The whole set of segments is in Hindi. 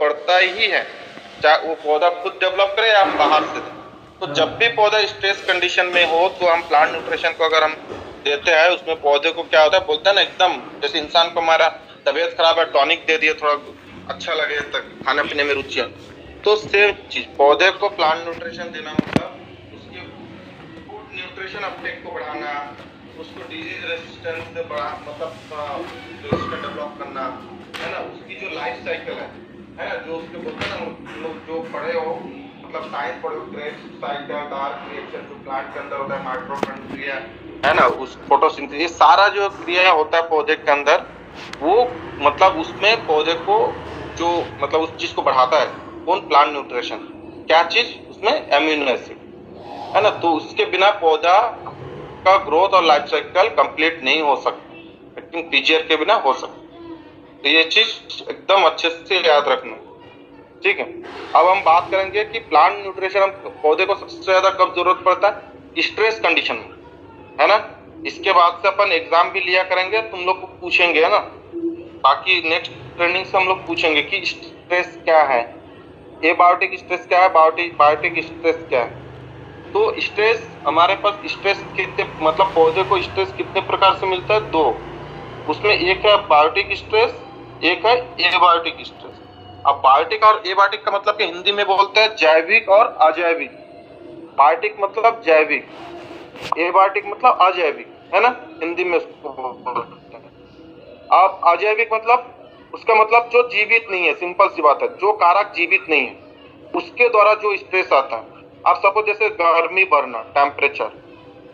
पड़ता ही है, चाहे वो पौधा खुद डेवलप करे या बाहर से दे। तो जब भी पौधा स्ट्रेस कंडीशन में हो तो हम प्लांट न्यूट्रिशन को अगर हम देते हैं, उसमें पौधे को क्या होता है, बोलते हैं ना एकदम जैसे इंसान को हमारा तबीयत खराब है, टॉनिक दे दिए थोड़ा अच्छा लगे, तक खाने पीने में रुचि है, तो सेम चीज पौधे को प्लांट न्यूट्रिशन देना मतलब उसके फूड न्यूट्रिशन अपटेक को बढ़ाना, उसको डिजीज रेजिस्टेंस से बढ़ा मतलब रेजिस्टेंट डेवलप करना, है ना। उसकी जो लाइफ साइकिल है ना, जो उसके बोलते हैं ना लोग जो पढ़े हो मतलब साइंस पढ़े हो, क्रेब्स साइकिल, डार्क रिएक्शन जो प्लांट के अंदर होता है, माइटोकॉन्ड्रिया है ना, उस फोटोसिंथेसिस, ये सारा जो क्रिया होता है पौधे के अंदर, वो मतलब उसमें पौधे को जो मतलब उस चीज को बढ़ाता है कौन, प्लांट न्यूट्रिशन। क्या चीज उसमें, एमिनो एसिड, है ना। तो उसके बिना पौधा का ग्रोथ और लाइफ साइकिल कंप्लीट नहीं हो सकता, लेकिन पीजीआर के बिना हो सकता। तो ये चीज एकदम अच्छे से याद रखना, ठीक है। अब हम बात करेंगे कि प्लांट न्यूट्रिशन हम पौधे को सबसे ज्यादा कब जरूरत पड़ता है, स्ट्रेस कंडीशन में, है ना। इसके बाद से अपन एग्जाम भी लिया करेंगे, तुम लोग को पूछेंगे, है ना। बाकी नेक्स्ट ट्रेनिंग से हम लोग पूछेंगे कि स्ट्रेस क्या है, एबायोटिक स्ट्रेस क्या है, बायोटिक स्ट्रेस क्या है। तो स्ट्रेस हमारे पास स्ट्रेस कितने मतलब पौधे को स्ट्रेस कितने प्रकार से मिलता है, दो। उसमें एक है बायोटिक स्ट्रेस, एक है एबायोटिक स्ट्रेस। अब बायोटिक और एबायोटिक का मतलब कि हिंदी में बोलते हैं जैविक और अजैविक। बायोटिक मतलब जैविक, एबायोटिक मतलब अजैविक, है ना, हिंदी में उसको बोलते हैं। अब अजैविक मतलब उसका मतलब जो जीवित नहीं है, सिंपल सी बात है, जो कारक जीवित नहीं है उसके द्वारा जो स्ट्रेस आता है। अब सपोज जैसे गर्मी बढ़ना, टेम्परेचर,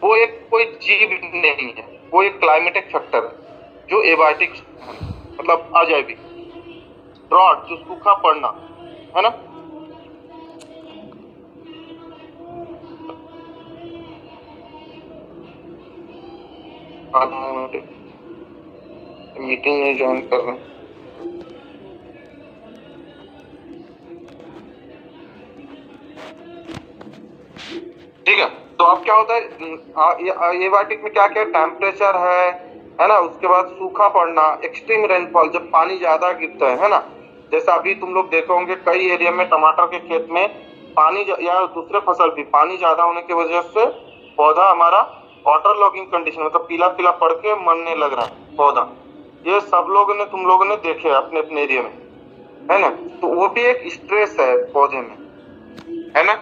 वो एक कोई जीव नहीं है, वो एक क्लाइमेटिक फैक्टर है जो एबायोटिक मतलब अजैविक। ड्रॉट जो सूखा पड़ना, है ना, मीटिंग नहीं ज्वाइन कर रहे। ठीक है, तो अब क्या होता है एबायोटिक में क्या क्या, टेम्परेचर है ना, उसके बाद सूखा पड़ना, एक्सट्रीम रेनफॉल जब पानी ज्यादा गिरता है ना। जैसे अभी तुम लोग देखे होंगे कई एरिया में टमाटर के खेत में पानी या दूसरे फसल भी पानी ज्यादा होने की वजह से पौधा हमारा वाटर लॉगिंग कंडीशन मतलब पीला पीला पड़ के मरने लग रहा है पौधा। ये सब लोगों ने तुम लोगों ने देखे अपने अपने एरिया में, है ना। तो वो भी एक स्ट्रेस है पौधे में, है ना।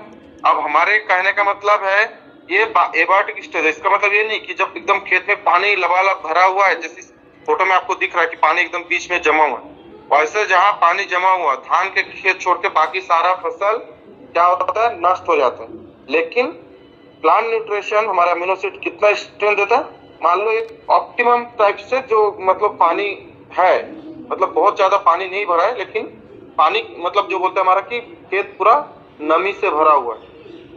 अब हमारे कहने का मतलब है ये एबायोटिक स्ट्रेस है। इसका मतलब ये नहीं कि जब एकदम खेत में पानी लबालब भरा हुआ है, जैसे फोटो में आपको दिख रहा है कि पानी एकदम बीच में जमा हुआ है, वैसे जहां पानी जमा हुआ धान के खेत छोड़ के बाकी सारा फसल क्या होता है, नष्ट हो जाता है। लेकिन प्लांट न्यूट्रिशन हमारा अमीनो एसिड कितना स्ट्रेंथ देता है, मान लो एक ऑप्टिमम टाइप से जो मतलब पानी है, मतलब बहुत ज्यादा पानी नहीं भरा है, लेकिन पानी मतलब जो बोलते हैं हमारा कि खेत पूरा नमी से भरा हुआ है,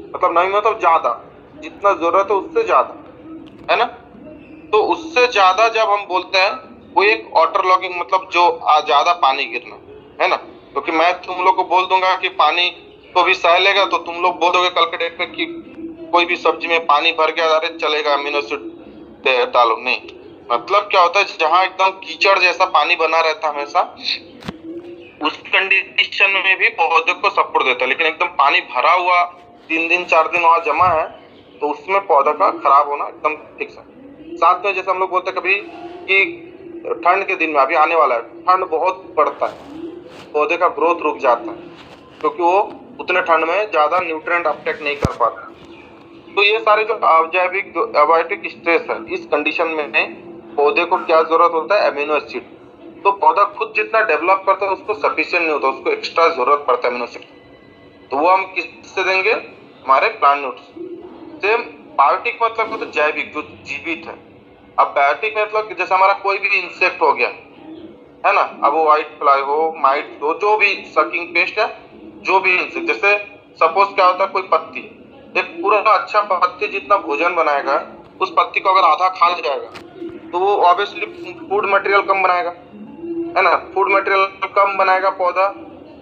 मतलब नमी मतलब ज्यादा, जितना जरूरत है उससे ज्यादा, है ना। तो उससे ज्यादा जब हम बोलते हैं वो एक वाटर लॉगिंग मतलब जो ज्यादा पानी गिरना, है ना। क्योंकि मैं तुम लोग को बोल दूंगा कि पानी तो भी सह लेगा, तो तुम लोग बोल दोगे कल के डेट में कि कोई भी सब्जी में पानी भर गया, अरे चलेगा अमीनो एसिड डालो, नहीं। मतलब क्या होता है, जहां एकदम कीचड़ जैसा पानी बना रहता है हमेशा, उस कंडीशन में भी पौधे को सपोर्ट देता है। लेकिन एकदम पानी भरा हुआ 3 दिन 4 दिन वहां जमा है, तो उसमें पौधा का खराब होना एकदम फिक्स है। साथ में जैसे हम लोग बोलते हैं कभी कि ठंड के दिन में अभी आने वाला है, ठंड बहुत पड़ता है, पौधे का ग्रोथ रुक जाता है, क्योंकि वो उतने ठंड में ज्यादा न्यूट्रिएंट अपटेक नहीं कर पाता। तो ये सारे जो अजैविक एबायोटिक स्ट्रेस है, इस कंडीशन में पौधे को क्या जरूरत होता है, अमीनो एसिड। तो पौधा खुद जितना डेवलप करता है उसको सफिशिएंट नहीं होता, उसको एक्स्ट्रा जरूरत पड़ता है अमीनो एसिड। तो वो हम किससे देंगे, हमारे प्लांट न्यूट्रिशन। सेम बायोटिक मतलब होता है जैविक, जो जीवित है। अब बायोटिक मतलब जैसे हमारा कोई भी इंसेक्ट हो गया, है ना, अब वो व्हाइट फ्लाई हो, माइट हो, जो भी सकिंग पेस्ट है, जो भी इंसेक्ट, जैसे सपोज क्या होता है कोई पत्ती, एक पूरा अच्छा पत्ती जितना भोजन बनाएगा, उस पत्ती को अगर आधा खा जाएगा तो वो ऑब्वियसली फूड मटेरियल कम बनाएगा, है ना। फूड मटेरियल कम बनाएगा पौधा,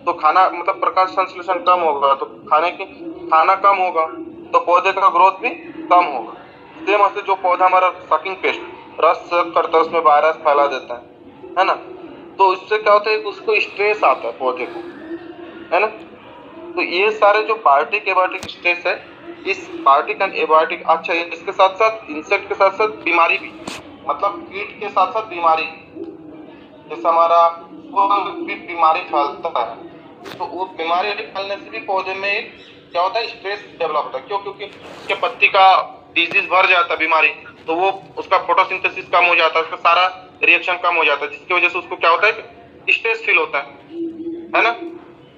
तो खाना मतलब प्रकाश संश्लेषण कम होगा, तो खाना कम होगा, तो पौधे का ग्रोथ भी कम होगा। सेम ऐसे जो पौधा हमारा सकिंग पेस्ट रस सक करता है, उसमें वायरस फैला देता है ना। तो इससे क्या होता है कि उसको स्ट्रेस आता है पौधे को, है ना। तो ये सारे जो बायोटिक एबायोटिक स्ट्रेस है, इस बायोटिक एंड एबायोटिक, अच्छा इसके साथ साथ इंसेक्ट के साथ साथ बीमारी भी, मतलब कीट के साथ साथ बीमारी, जैसे हमारा कोई भी बीमारी फैलता है तो वो बीमारी फैलने से भी पौधे में एक क्या होता है, स्ट्रेस डेवलप होता है। क्यों? क्योंकि उसके पत्ती का डिजीज भर जाता है बीमारी, तो वो उसका फोटोसिंथेसिस कम हो जाता है, उसका सारा रिएक्शन कम हो जाता है, जिसकी वजह से उसको क्या होता है, स्ट्रेस फील होता है ना।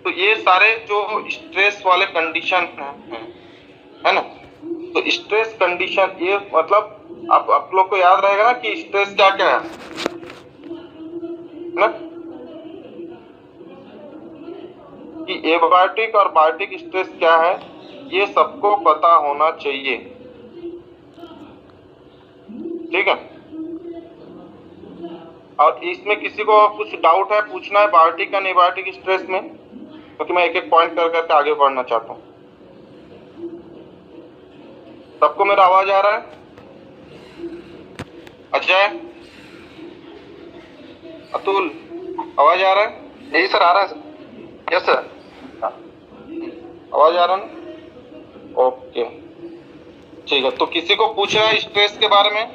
तो ये सारे जो स्ट्रेस वाले कंडीशन है ना, तो स्ट्रेस कंडीशन ये मतलब आप लोग को याद रहेगा ना कि स्ट्रेस क्या क्या है ना, कि एबायोटिक और बायोटिक स्ट्रेस क्या है, ये सबको पता होना चाहिए। ठीक है। और इसमें किसी को कुछ डाउट है, पूछना है बायोटिक और एबायोटिक स्ट्रेस में, क्योंकि मैं एक एक पॉइंट कर करके आगे बढ़ना चाहता हूँ। सबको मेरा आवाज आ रहा है? अजय, अतुल, आवाज आ रहा है? जी सर, आ रहा है सर। Yes sir. आवाज आ रहा है? ओके, ठीक है। तो किसी को पूछना है स्ट्रेस के बारे में?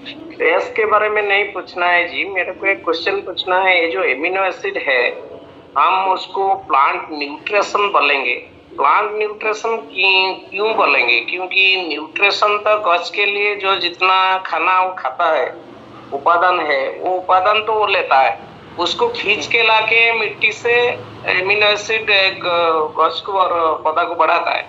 स्ट्रेस के बारे में नहीं पूछना है जी, मेरे को एक क्वेश्चन पूछना है। ये जो एमिनो एसिड है, हम उसको प्लांट न्यूट्रिशन बोलेंगे। प्लांट न्यूट्रिशन क्यों बोलेंगे? क्योंकि न्यूट्रिशन तो गछ के लिए जो जितना खाना वो खाता है, उपादान है, वो उपादान तो वो लेता है, उसको खींच के लाके मिट्टी से एमिनो एसिड गछ को और पौधा को बढ़ाता है।